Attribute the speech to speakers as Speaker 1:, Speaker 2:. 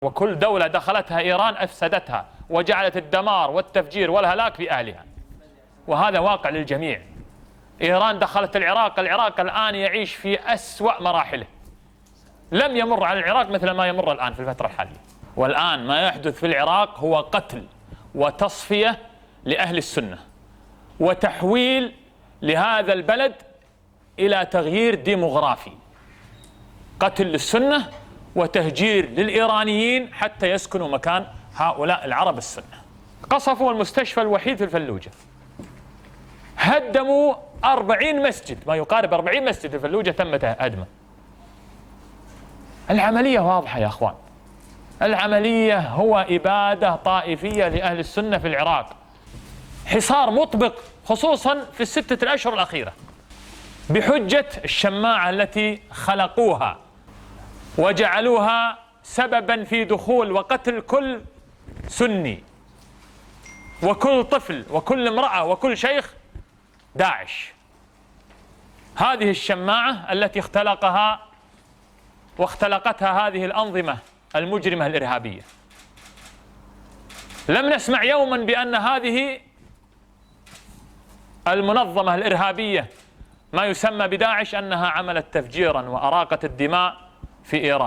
Speaker 1: وكل دولة دخلتها إيران أفسدتها وجعلت الدمار والتفجير والهلاك بأهلها، وهذا واقع للجميع. إيران دخلت العراق الآن يعيش في أسوأ مراحله، لم يمر على العراق مثل ما يمر الآن في الفترة الحالية. والآن ما يحدث في العراق هو قتل وتصفية لأهل السنة وتحويل لهذا البلد إلى تغيير ديموغرافي، قتل للسنة وتهجير للإيرانيين حتى يسكنوا مكان هؤلاء العرب السنة. قصفوا المستشفى الوحيد في الفلوجة، هدموا 40 مسجد، ما يقارب 40 مسجد في الفلوجة تم هدمه. العملية واضحة يا أخوان، العملية هو إبادة طائفية لأهل السنة في العراق، حصار مطبق خصوصا في الستة الأشهر الأخيرة بحجة الشماعة التي خلقوها وجعلوها سببا في دخول وقتل كل سني وكل طفل وكل امرأة وكل شيخ داعش. هذه الشماعة التي واختلقتها هذه الأنظمة المجرمة الإرهابية. لم نسمع يوما بأن هذه المنظمة الإرهابية ما يسمى بداعش أنها عملت تفجيرا وأراقت الدماء في إيران.